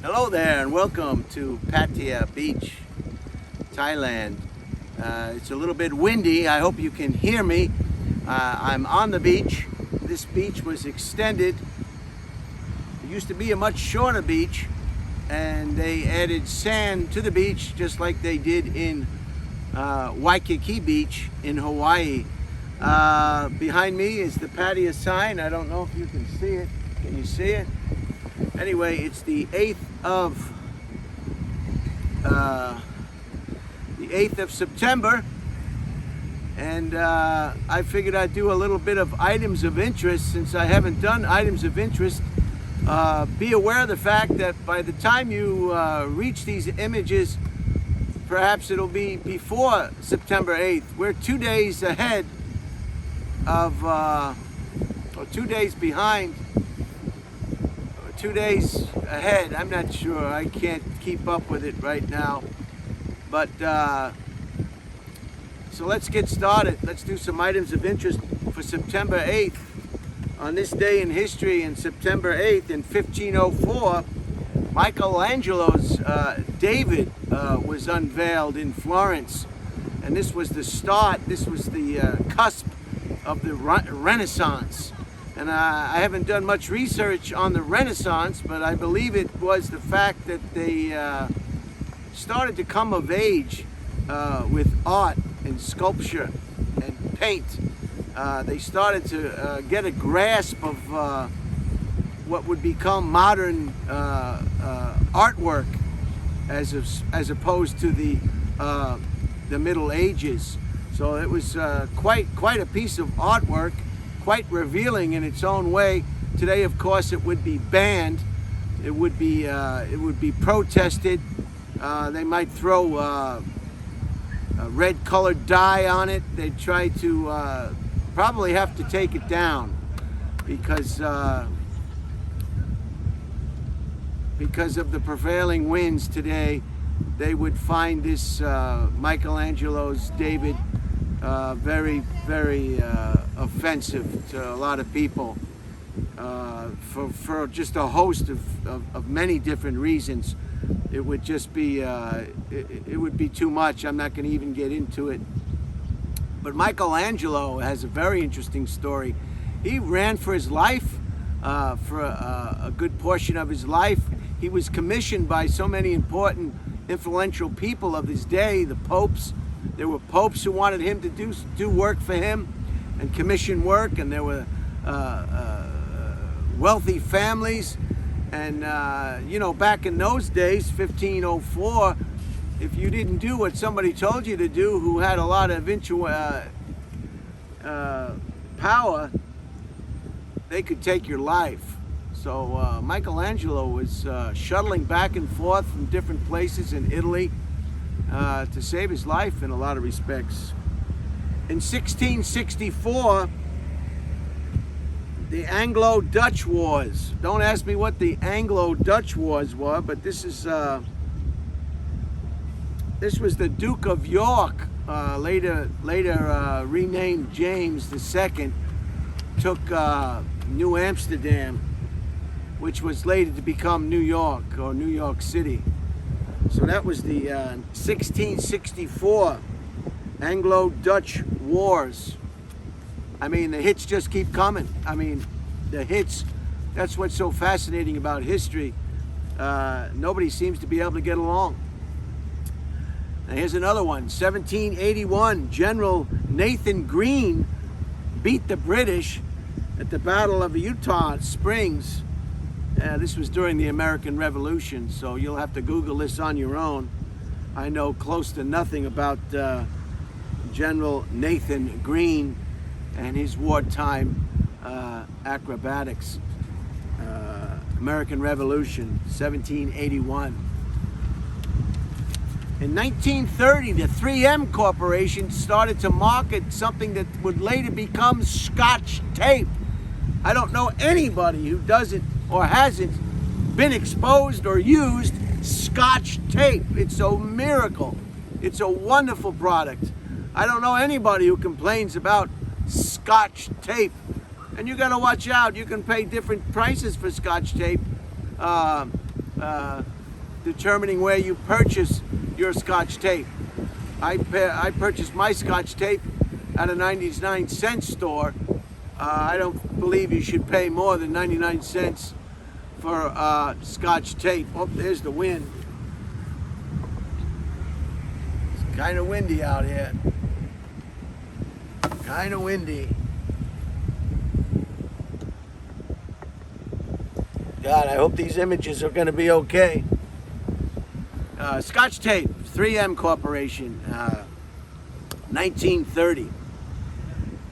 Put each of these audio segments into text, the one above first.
Hello there and welcome to Pattaya Beach, Thailand. It's a little bit windy. I hope you can hear me. I'm on the beach. This beach was extended. It used to be a much shorter beach and they added sand to the beach just like they did in Waikiki Beach in Hawaii. Behind me is the Pattaya sign. I don't know if you can see it. Can you see it? Anyway, it's the 8th of September, and I figured I'd do a little bit of items of interest since I haven't done items of interest. Be aware of the fact that by the time you reach these images, perhaps it'll be before September 8th. We're 2 days ahead of, or 2 days behind, 2 days ahead. I'm not sure. I can't keep up with it right now. But so let's get started. Let's do some items of interest for September 8th. On this day in history, in September 8th, in 1504, Michelangelo's David was unveiled in Florence. And this was the start, this was the cusp of the Renaissance. And I haven't done much research on the Renaissance, but I believe it was the fact that they started to come of age with art and sculpture and paint. They started to get a grasp of what would become modern artwork as opposed to the Middle Ages. So it was quite a piece of artwork, quite revealing in its own way. Today, of course, it would be banned. It would be protested. They might throw a red-colored dye on it. They'd try to probably have to take it down because of the prevailing winds today. They would find this Michelangelo's David very offensive to a lot of people for just a host of many different reasons. It would just be it would be too much. I'm not going to even get into it. But Michelangelo has a very interesting story. He ran for his life for a good portion of his life. He was commissioned by so many important, influential people of his day, the popes. There were popes who wanted him to do work for him and commission work, and there were wealthy families. And you know, back in those days, 1504, if you didn't do what somebody told you to do, who had a lot of power, they could take your life. So Michelangelo was shuttling back and forth from different places in Italy to save his life in a lot of respects. In 1664, the Anglo-Dutch Wars. Don't ask me what the Anglo-Dutch Wars were, but this was the Duke of York, later renamed James II, took New Amsterdam, which was later to become New York or New York City. So that was the 1664 Anglo-Dutch Wars. I mean, the hits just keep coming. I mean, the hits, that's what's so fascinating about history. Nobody seems to be able to get along. Now here's another one. 1781, General Nathan Greene beat the British at the Battle of Eutaw Springs. This was during the American Revolution, so you'll have to Google this on your own. I know close to nothing about General Nathan Greene and his wartime acrobatics. American Revolution, 1781. In 1930, the 3M Corporation started to market something that would later become Scotch tape. I don't know anybody who doesn't or hasn't been exposed or used Scotch tape. It's a miracle. It's a wonderful product. I don't know anybody who complains about Scotch tape. And you got to watch out. You can pay different prices for Scotch tape. determining where you purchase your Scotch tape. I purchased my Scotch tape at a 99-cent store. I don't believe you should pay more than 99 cents for Scotch tape. Oh, there's the wind. It's kind of windy out here. Kind of windy. God, I hope these images are going to be okay. Scotch tape, 3M Corporation, 1930.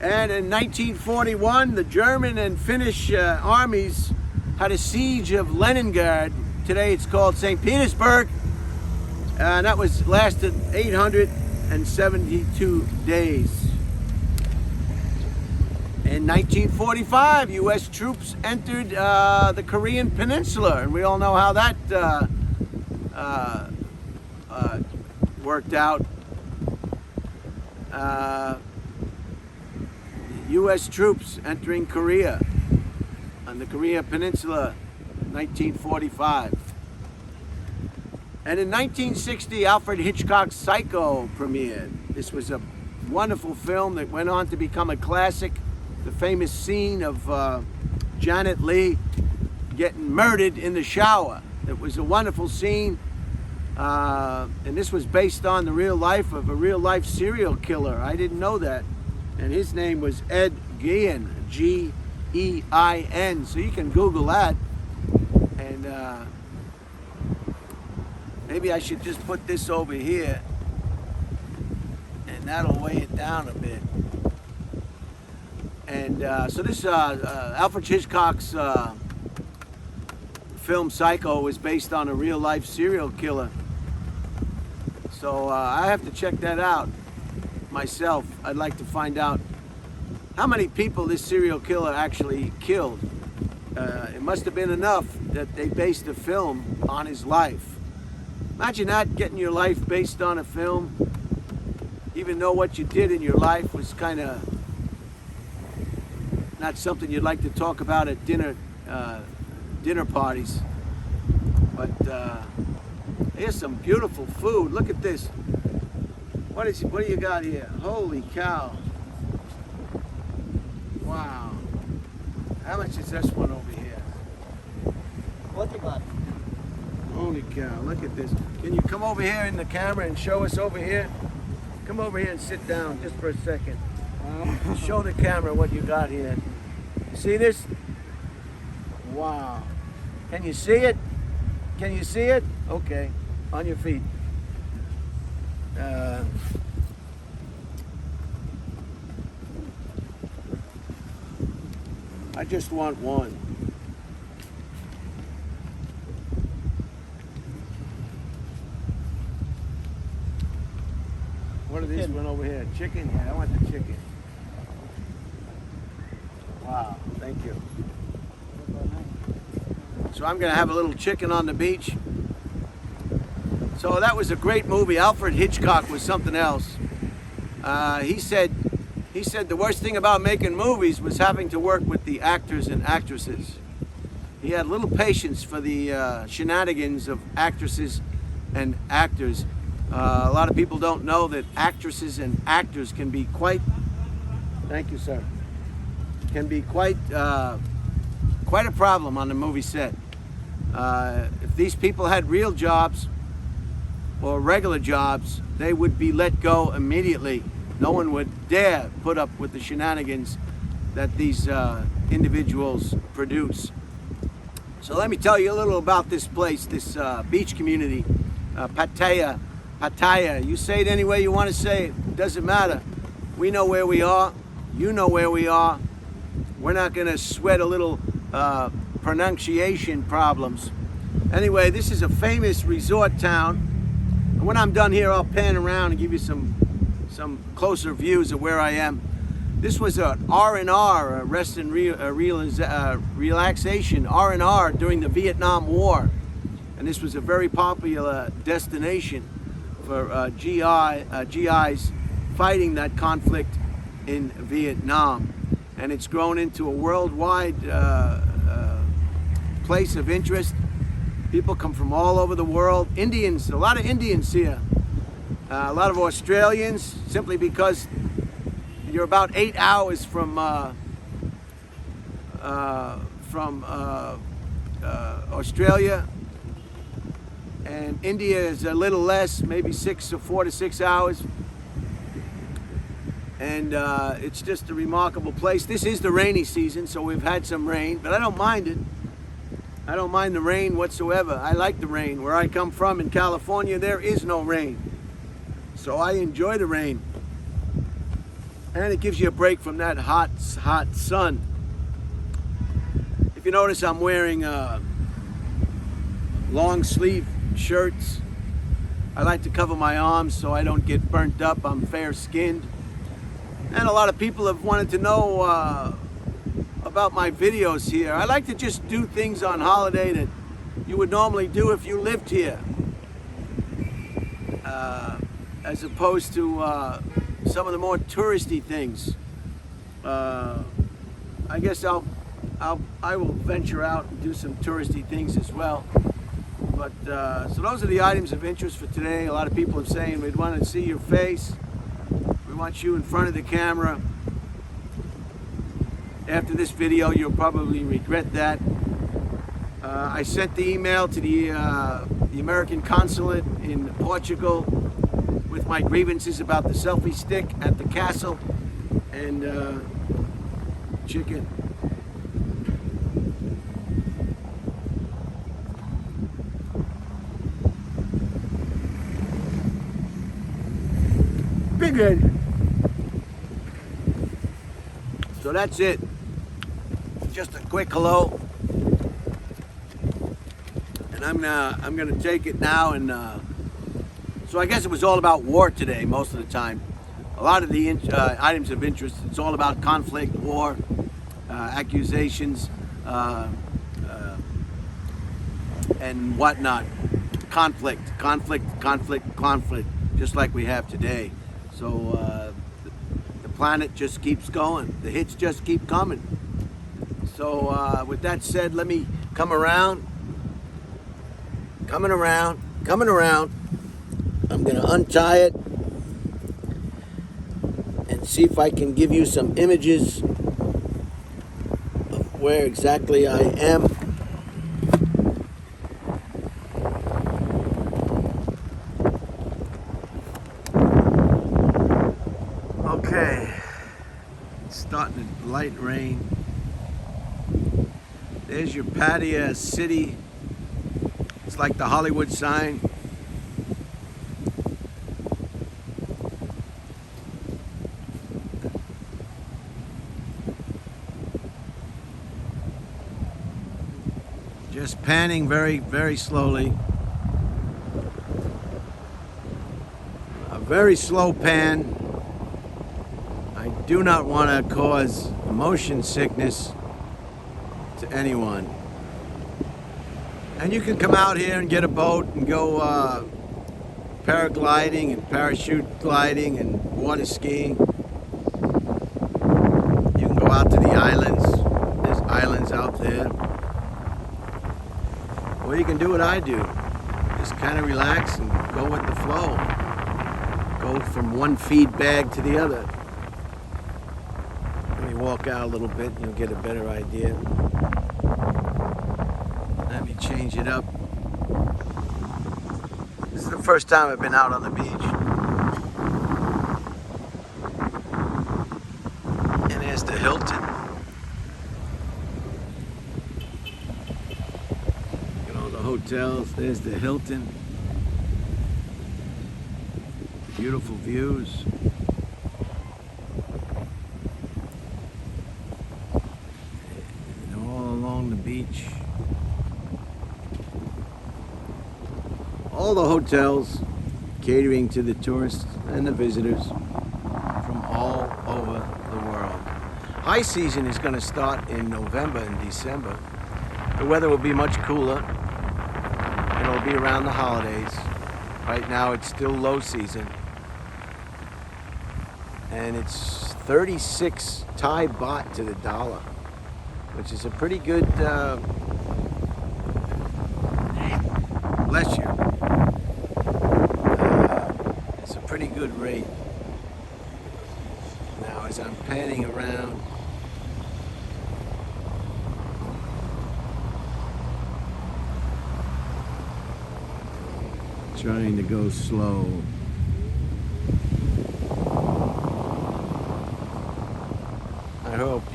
And in 1941, the German and Finnish armies had a siege of Leningrad. Today it's called St. Petersburg. And that lasted 872 days. In 1945, U.S. troops entered the Korean Peninsula, and we all know how that worked out. U.S. troops entering Korea on the Korean Peninsula, 1945. And in 1960, Alfred Hitchcock's Psycho premiered. This was a wonderful film that went on to become a classic. The famous scene of Janet Leigh getting murdered in the shower. It was a wonderful scene. And this was based on the real life of a real life serial killer. I didn't know that. And his name was Ed Gein, G-E-I-N. So you can Google that. And maybe I should just put this over here. And that'll weigh it down a bit. And so this Alfred Hitchcock's film Psycho was based on a real life serial killer. So I have to check that out myself. I'd like to find out how many people this serial killer actually killed. It must have been enough that they based a film on his life. Imagine that, getting your life based on a film, even though what you did in your life was kind of not something you'd like to talk about at dinner parties. But here's some beautiful food. Look at this. What do you got here? Holy cow. Wow. How much is this one over here? What you got? Holy cow, look at this. Can you come over here in the camera and show us over here? Come over here and sit down just for a second. Show the camera what you got here. You see this? Wow. Can you see it? Can you see it? Okay. On your feet. I just want one. What are these one over here? Chicken? Yeah, I want the chicken. Wow, thank you. So I'm going to have a little chicken on the beach. So that was a great movie. Alfred Hitchcock was something else. He said the worst thing about making movies was having to work with the actors and actresses. He had little patience for the shenanigans of actresses and actors. A lot of people don't know that actresses and actors can be quite, thank you sir, can be quite a problem on the movie set. If these people had real jobs or regular jobs, they would be let go immediately. No one would dare put up with the shenanigans that these individuals produce. So let me tell you a little about this place, this beach community, Pattaya. Pattaya. You say it any way you want to say it. It doesn't matter. We know where we are. You know where we are. We're not going to sweat a little pronunciation problems. Anyway, this is a famous resort town. And when I'm done here, I'll pan around and give you some closer views of where I am. This was an R&R, a rest and relaxation, R&R during the Vietnam War. And this was a very popular destination for GIs fighting that conflict in Vietnam. And it's grown into a worldwide place of interest. People come from all over the world. Indians, a lot of Indians here. A lot of Australians, simply because you're about 8 hours from Australia, and India is a little less, maybe 4 to 6 hours. And it's just a remarkable place. This is the rainy season, so we've had some rain, but I don't mind it. I don't mind the rain whatsoever. I like the rain. Where I come from in California, there is no rain. So I enjoy the rain. And it gives you a break from that hot sun. If you notice, I'm wearing long sleeve shirts. I like to cover my arms so I don't get burnt up. I'm fair skinned. And a lot of people have wanted to know about my videos here. I like to just do things on holiday that you would normally do if you lived here, as opposed to some of the more touristy things. I guess I will venture out and do some touristy things as well. But so those are the items of interest for today. A lot of people are saying we'd want to see your face. We want you in front of the camera. After this video, you'll probably regret that. I sent the email to the American consulate in Portugal with my grievances about the selfie stick at the castle and chicken. Big head. So that's it. Just a quick hello. And I'm gonna take it now, and so I guess it was all about war today most of the time. A lot of the items of interest, it's all about conflict, war, accusations, and whatnot. Conflict, just like we have today. So the planet just keeps going. The hits just keep coming. So with that said, let me coming around. I'm gonna untie it and see if I can give you some images of where exactly I am. Okay, it's starting to light rain. There's your Pattaya city. It's like the Hollywood sign. Just panning very, very slowly. A very slow pan. I do not want to cause motion sickness to anyone. And you can come out here and get a boat and go paragliding and parachute gliding and water skiing. You can go out to the islands. There's islands out there. Or you can do what I do. Just kind of relax and go with the flow. Go from one feed bag to the other. Let me walk out a little bit and you'll get a better idea. Let me change it up. This is the first time I've been out on the beach. And there's the Hilton. Look at all the hotels. There's the Hilton. Beautiful views. And all along the beach. All the hotels catering to the tourists and the visitors from all over the world. High season is going to start in November and December. The weather will be much cooler and it'll be around the holidays. Right now it's still low season. And it's 36 Thai baht to the dollar, which is a pretty good bless you. It's a pretty good rate. Now as I'm panning around, trying to go slow.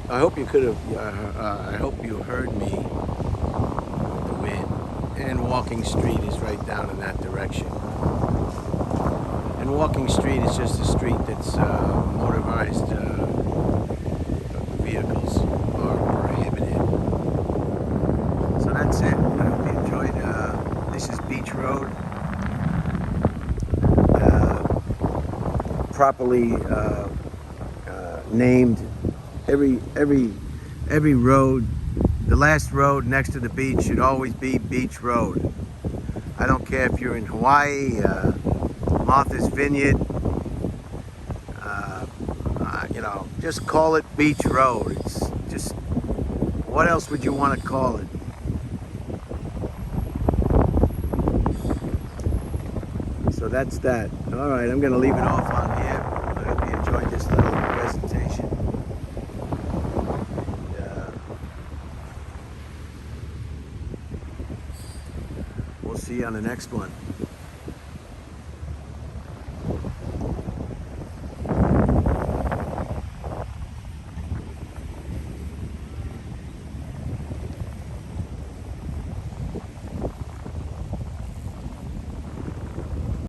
I hope you could have. I hope you heard me with the wind. And Walking Street is right down in that direction. And Walking Street is just a street that's motorized vehicles are prohibited. So that's it. I hope you enjoyed. This is Beach Road. Properly named. Every road, the last road next to the beach should always be Beach Road. I don't care if you're in Hawaii, Martha's Vineyard, just call it Beach Road. It's just, what else would you want to call it? So that's that. All right, I'm going to leave it off on here. I hope you enjoyed this little presentation. We'll see you on the next one.